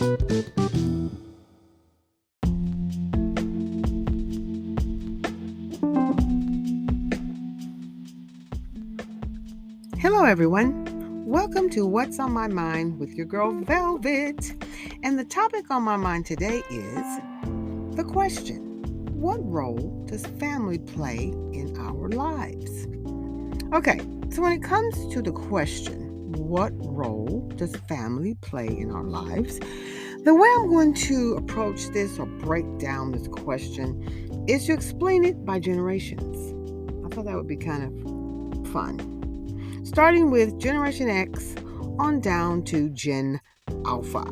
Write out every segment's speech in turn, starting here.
Hello, everyone. Welcome to What's on My Mind with your girl Velvet. And the topic on my mind today is the question: what role does family play in our lives? Okay, so when it comes to the question, what role does family play in our lives? The way I'm going to approach this or break down this question is to explain it by generations. I thought that would be kind of fun. Starting with Generation X on down to Gen Alpha.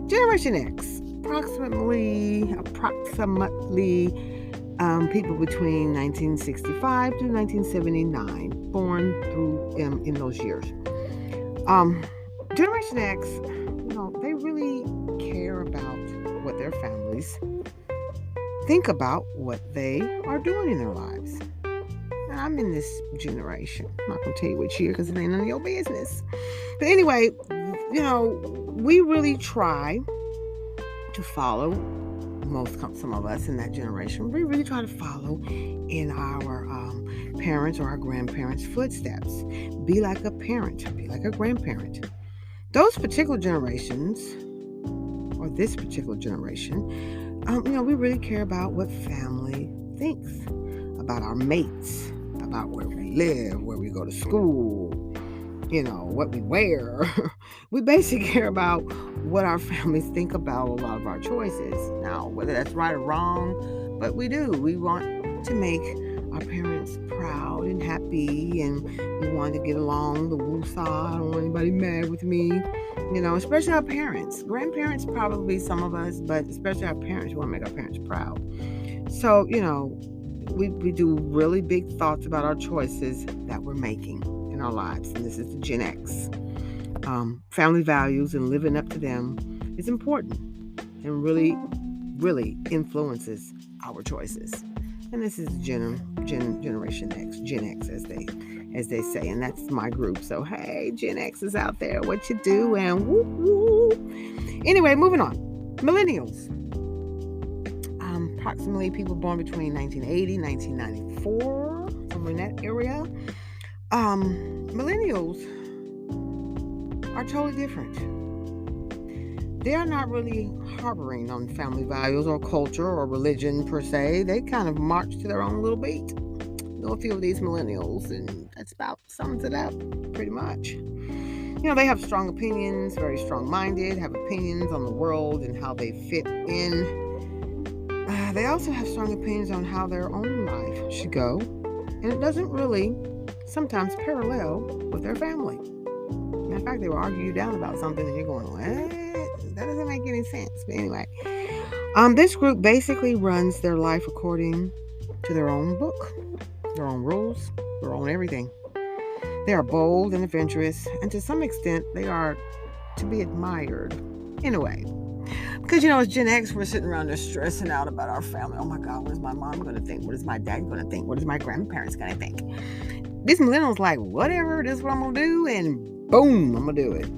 Generation X, approximately people between 1965 to 1979, born through in those years. Generation X, they really care about what their families think about what they are doing in their lives. I'm in this generation. I'm not going to tell you which year because it ain't none of your business. But anyway, we really try to follow, some of us in that generation, we really try to follow in our parents or our grandparents' footsteps. Be like a parent, be like a grandparent. Those particular generations, or this particular generation, we really care about what family thinks, about our mates, about where we live, where we go to school, what we wear. We basically care about what our families think about a lot of our choices. Now, whether that's right or wrong, but we do. We want to make our parents proud and happy, and we want to get along the woosah. I don't want anybody mad with me, especially our parents. Grandparents, probably some of us, but especially our parents, we want to make our parents proud. So, we do really big thoughts about our choices that we're making in our lives. And this is the Gen X. Family values and living up to them is important and really, really influences our choices. And this is Generation X, Gen X as they say, and that's my group. So hey, Gen X is out there, what you do, and whoop whoop. Anyway, moving on. Millennials. Approximately people born between 1980 and 1994, somewhere in that area. Millennials are totally different. They are not really harboring on family values or culture or religion per se. They kind of march to their own little beat. Know a few of these millennials, and that's about sums it up pretty much. They have strong opinions, very strong-minded, have opinions on the world and how they fit in. They also have strong opinions on how their own life should go, and it doesn't really sometimes parallel with their family. Matter of fact, they will argue you down about something, and you're going, what? That doesn't make any sense. But anyway, this group basically runs their life according to their own book, their own rules, their own everything. They are bold and adventurous, and to some extent, they are to be admired in a way. Because, as Gen X, we're sitting around there stressing out about our family. Oh my God, what is my mom going to think? What is my dad going to think? What is my grandparents going to think? These millennials like, whatever, this is what I'm going to do, and boom, I'm going to do it.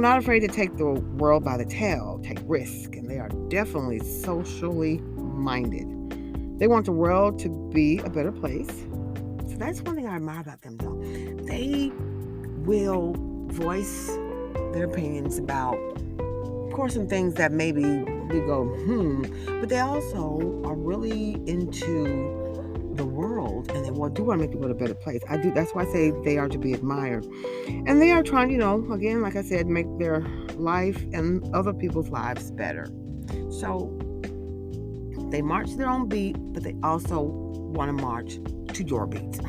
Not afraid to take the world by the tail, take risk, and they are definitely socially minded. They want the world to be a better place. So that's one thing I admire about them, though. They will voice their opinions about, of course, some things that maybe we go, but they also are really into the world, and they do want to make the world a better place. That's why I say they are to be admired. And they are trying, again, like I said, make their life and other people's lives better. So they march their own beat, but they also want to march to your beat.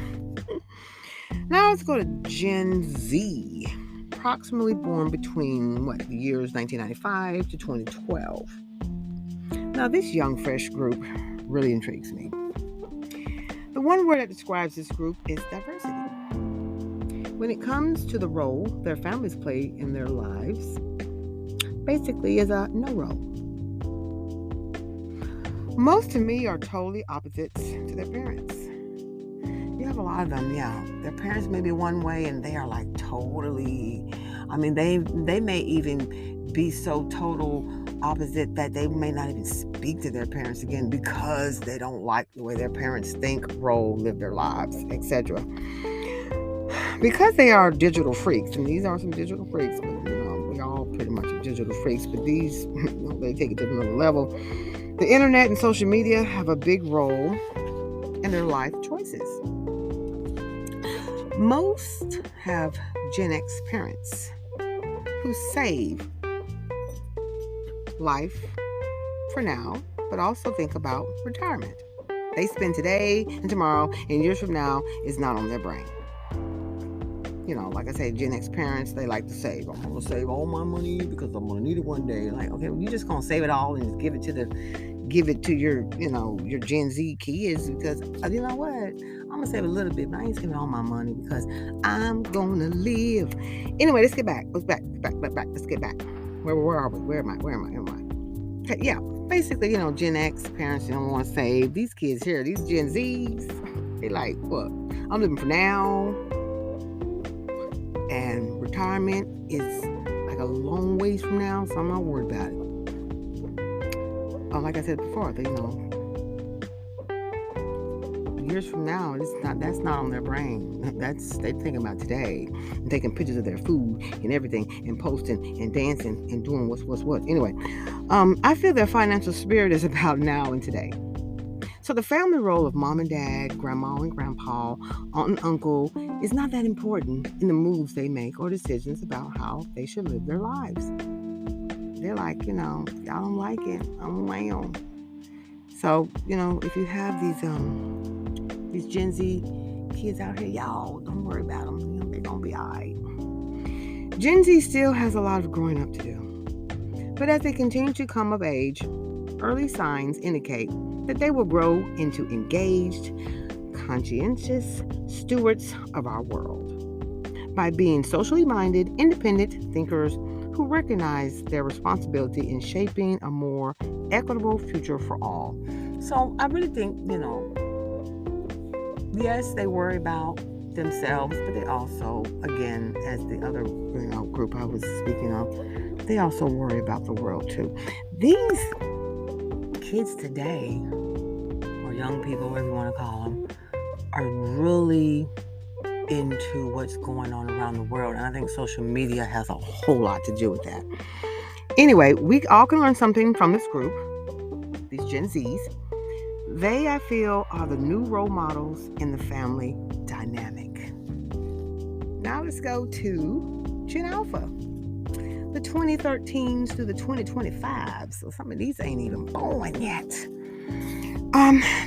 Now let's go to Gen Z. Approximately born between the years 1995 to 2012. Now, this young, fresh group really intrigues me. The one word that describes this group is diversity. When it comes to the role their families play in their lives, basically is a no role. Most to me are totally opposites to their parents. You have a lot of them, yeah. Their parents may be one way and they are like totally, they may even be so total opposite that they may not even speak to their parents again because they don't like the way their parents think, roll, live their lives, etc. Because they are digital freaks, and these are some digital freaks, but we all pretty much are digital freaks, but these, they take it to another level. The internet and social media have a big role in their life choices. Most have Gen X parents who save life for now, but also think about retirement. They spend today and tomorrow and years from now is not on their brain. Like I say, Gen X parents, they like to save. I'm going to save all my money because I'm going to need it one day. Like, okay, well, you're just going to save it all and just give it to your, your Gen Z kids because, you know what? I'm going to save a little bit, but I ain't saving all my money because I'm going to live. Anyway, let's get back. Let's back. Let's get back. Where are we? Where am I? Okay, yeah, basically, Gen X parents, don't want to save. These kids here, these Gen Zs, they like, what? I'm living for now. And retirement is like a long ways from now, so I'm not worried about it. Like I said before, years from now, that's not on their brain. They thinking about today, and taking pictures of their food and everything, and posting and dancing and doing what's what. Anyway, I feel their financial spirit is about now and today. So the family role of mom and dad, grandma and grandpa, aunt and uncle is not that important in the moves they make or decisions about how they should live their lives. They're like, y'all don't like it, I'm well. So, if you have these Gen Z kids out here, y'all don't worry about them. They're gonna be all right. Gen Z still has a lot of growing up to do. But as they continue to come of age, early signs indicate that they will grow into engaged, conscientious stewards of our world by being socially minded, independent thinkers who recognize their responsibility in shaping a more equitable future for all. So I really think, yes, they worry about themselves, but they also, again, as the other group I was speaking of, they also worry about the world too. These kids today, or young people, whatever you want to call them, are really into what's going on around the world. And I think social media has a whole lot to do with that. Anyway, we all can learn something from this group, these Gen Zs. They, I feel, are the new role models in the family dynamic. Now let's go to Gen Alpha, the 2013s through the 2025s. So some of these ain't even born yet.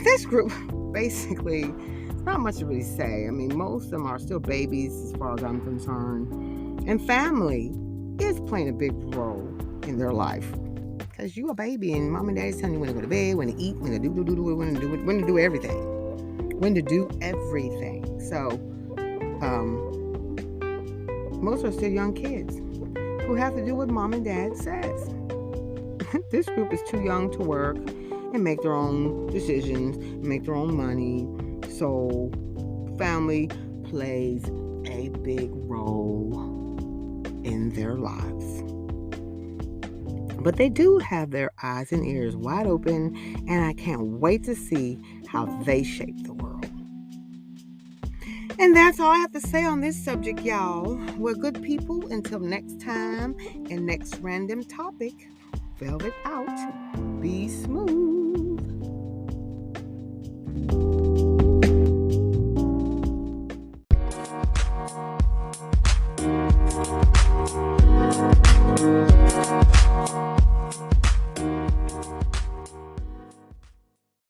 This group, basically, it's not much to really say. I mean, most of them are still babies as far as I'm concerned. And family is playing a big role in their life. Because you a baby and mom and daddy's telling you when to go to bed, when to eat, when to do everything. When to do everything. So, most are still young kids who have to do what mom and dad says. This group is too young to work and make their own decisions, make their own money. So family plays a big role in their lives. But they do have their eyes and ears wide open, and I can't wait to see how they shape the world. And that's all I have to say on this subject, y'all. We're good people until next time and next random topic. Velvet out. Be smooth.